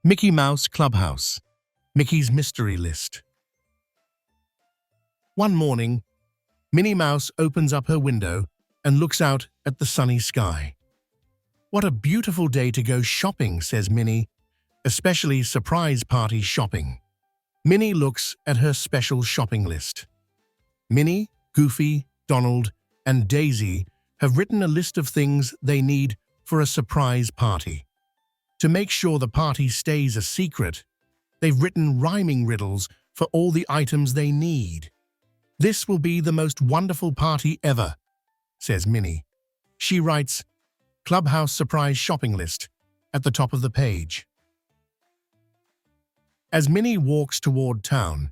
Mickey Mouse Clubhouse, Mickey's Mystery List. One morning, Minnie Mouse opens up her window and looks out at the sunny sky. "What a beautiful day to go shopping," says Minnie, "especially surprise party shopping." Minnie looks at her special shopping list. Minnie, Goofy, Donald, and Daisy have written a list of things they need for a surprise party. To make sure the party stays a secret, they've written rhyming riddles for all the items they need. "This will be the most wonderful party ever," says Minnie. She writes, "Clubhouse Surprise Shopping List" at the top of the page. As Minnie walks toward town,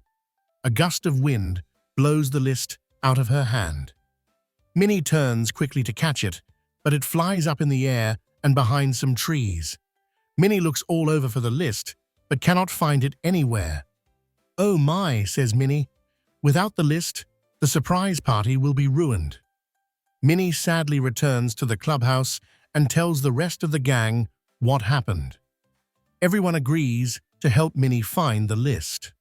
a gust of wind blows the list out of her hand. Minnie turns quickly to catch it, but it flies up in the air and behind some trees. Minnie looks all over for the list, but cannot find it anywhere. "Oh my," says Minnie. "Without the list, the surprise party will be ruined." Minnie sadly returns to the clubhouse and tells the rest of the gang what happened. Everyone agrees to help Minnie find the list.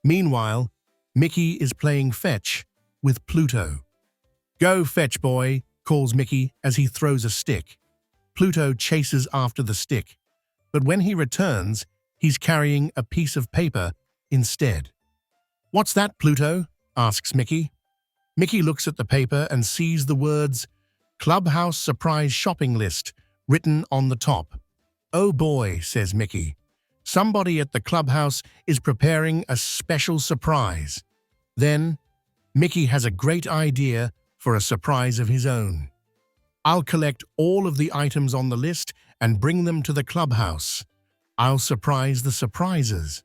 Meanwhile, Mickey is playing fetch with Pluto. "Go fetch, boy," calls Mickey as he throws a stick. Pluto chases after the stick, but when he returns, he's carrying a piece of paper instead. "What's that, Pluto?" asks Mickey. Mickey looks at the paper and sees the words "Clubhouse Surprise Shopping List" written on the top. "Oh boy," says Mickey. "Somebody at the clubhouse is preparing a special surprise." Then, Mickey has a great idea for a surprise of his own. "I'll collect all of the items on the list and bring them to the clubhouse. I'll surprise the surprisers."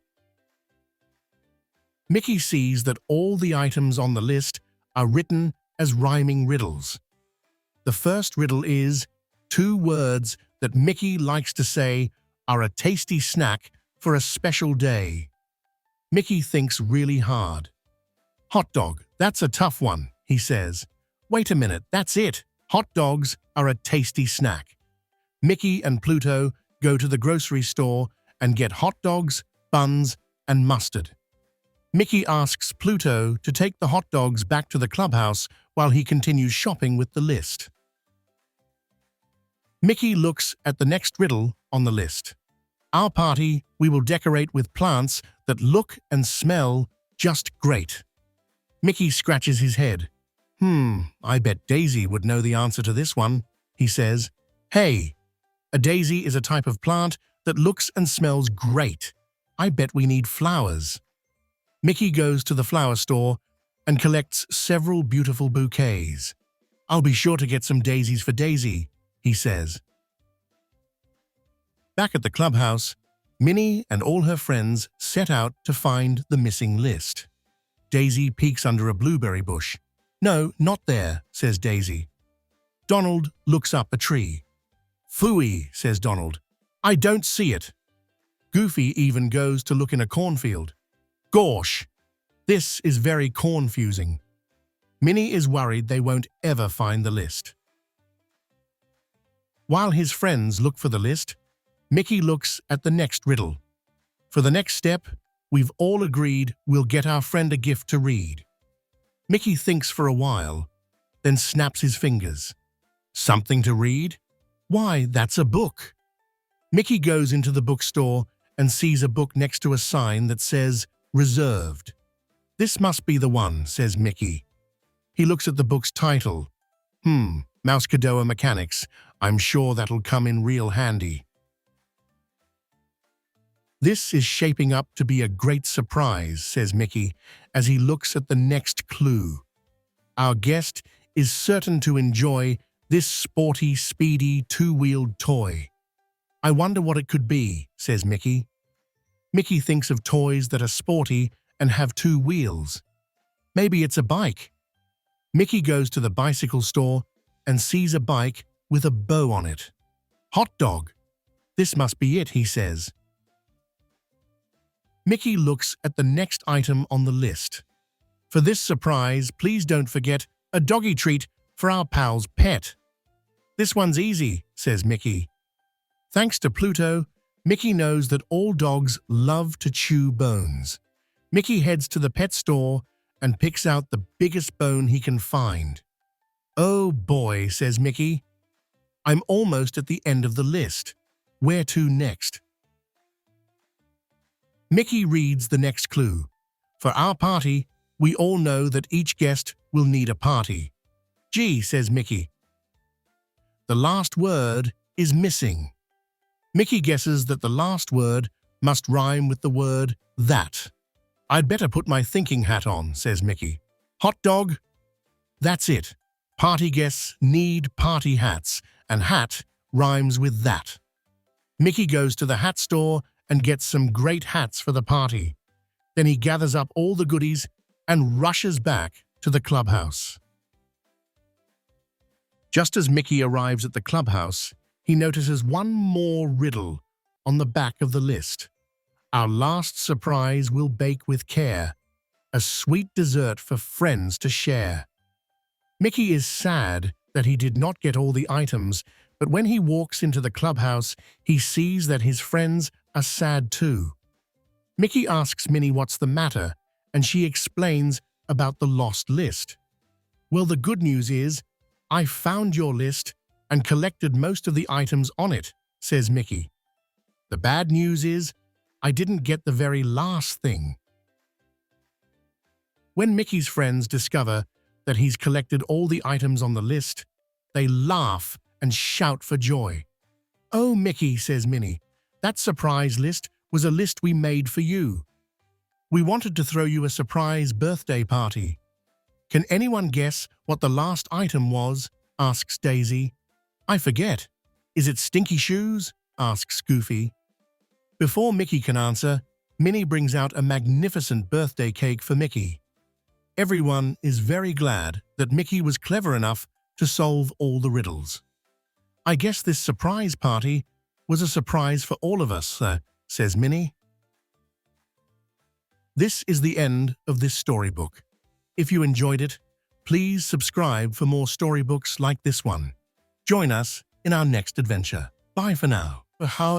Mickey sees that all the items on the list are written as rhyming riddles. The first riddle is, two words that Mickey likes to say are a tasty snack for a special day. Mickey thinks really hard. "Hot dog, that's a tough one," he says. "Wait a minute, that's it. Hot dogs are a tasty snack." Mickey and Pluto go to the grocery store and get hot dogs, buns, and mustard. Mickey asks Pluto to take the hot dogs back to the clubhouse while he continues shopping with the list. Mickey looks at the next riddle on the list. "Our party we will decorate with plants that look and smell just great." Mickey scratches his head. I bet Daisy would know the answer to this one," he says. "Hey, a daisy is a type of plant that looks and smells great. I bet we need flowers." Mickey goes to the flower store and collects several beautiful bouquets. "I'll be sure to get some daisies for Daisy," he says. Back at the clubhouse, Minnie and all her friends set out to find the missing list. Daisy peeks under a blueberry bush. "No, not there," says Daisy. Donald looks up a tree. "Phooey," says Donald. "I don't see it." Goofy even goes to look in a cornfield. "Gosh, this is very confusing." Minnie is worried they won't ever find the list. While his friends look for the list, Mickey looks at the next riddle. For the next step, we've all agreed we'll get our friend a gift to read. Mickey thinks for a while, then snaps his fingers. "Something to read? Why, that's a book." Mickey goes into the bookstore and sees a book next to a sign that says, "Reserved." "This must be the one," says Mickey. He looks at the book's title. Mousecadoa Mechanics. I'm sure that'll come in real handy." "This is shaping up to be a great surprise," says Mickey as he looks at the next clue. "Our guest is certain to enjoy this sporty, speedy, two-wheeled toy." "I wonder what it could be," says Mickey. Mickey thinks of toys that are sporty and have two wheels. Maybe it's a bike. Mickey goes to the bicycle store and sees a bike with a bow on it. "Hot dog. This must be it," he says. Mickey looks at the next item on the list. "For this surprise, please don't forget a doggy treat for our pal's pet." "This one's easy," says Mickey. Thanks to Pluto, Mickey knows that all dogs love to chew bones. Mickey heads to the pet store and picks out the biggest bone he can find. "Oh boy," says Mickey. "I'm almost at the end of the list. Where to next?" Mickey reads the next clue. "For our party, we all know that each guest will need a party." "Gee," says Mickey. "The last word is missing." Mickey guesses that the last word must rhyme with the word that. "I'd better put my thinking hat on," says Mickey. "Hot dog?" That's it. Party guests need party hats, and hat rhymes with that. Mickey goes to the hat store and gets some great hats for the party. Then he gathers up all the goodies and rushes back to the clubhouse. Just as Mickey arrives at the clubhouse, he notices one more riddle on the back of the list. "Our last surprise we'll bake with care, a sweet dessert for friends to share." Mickey is sad that he did not get all the items, but when he walks into the clubhouse, he sees that his friends are sad too. Mickey asks Minnie what's the matter, and she explains about the lost list. "Well, the good news is, I found your list and collected most of the items on it," says Mickey. "The bad news is, I didn't get the very last thing." When Mickey's friends discover that he's collected all the items on the list, they laugh and shout for joy. "Oh, Mickey," says Minnie, "that surprise list was a list we made for you. We wanted to throw you a surprise birthday party." "Can anyone guess what the last item was?" asks Daisy. "I forget. Is it stinky shoes?" asks Goofy. Before Mickey can answer, Minnie brings out a magnificent birthday cake for Mickey. Everyone is very glad that Mickey was clever enough to solve all the riddles. "I guess this surprise party was a surprise for all of us," says Minnie. This is the end of this storybook. If you enjoyed it, please subscribe for more storybooks like this one. Join us in our next adventure. Bye for now. How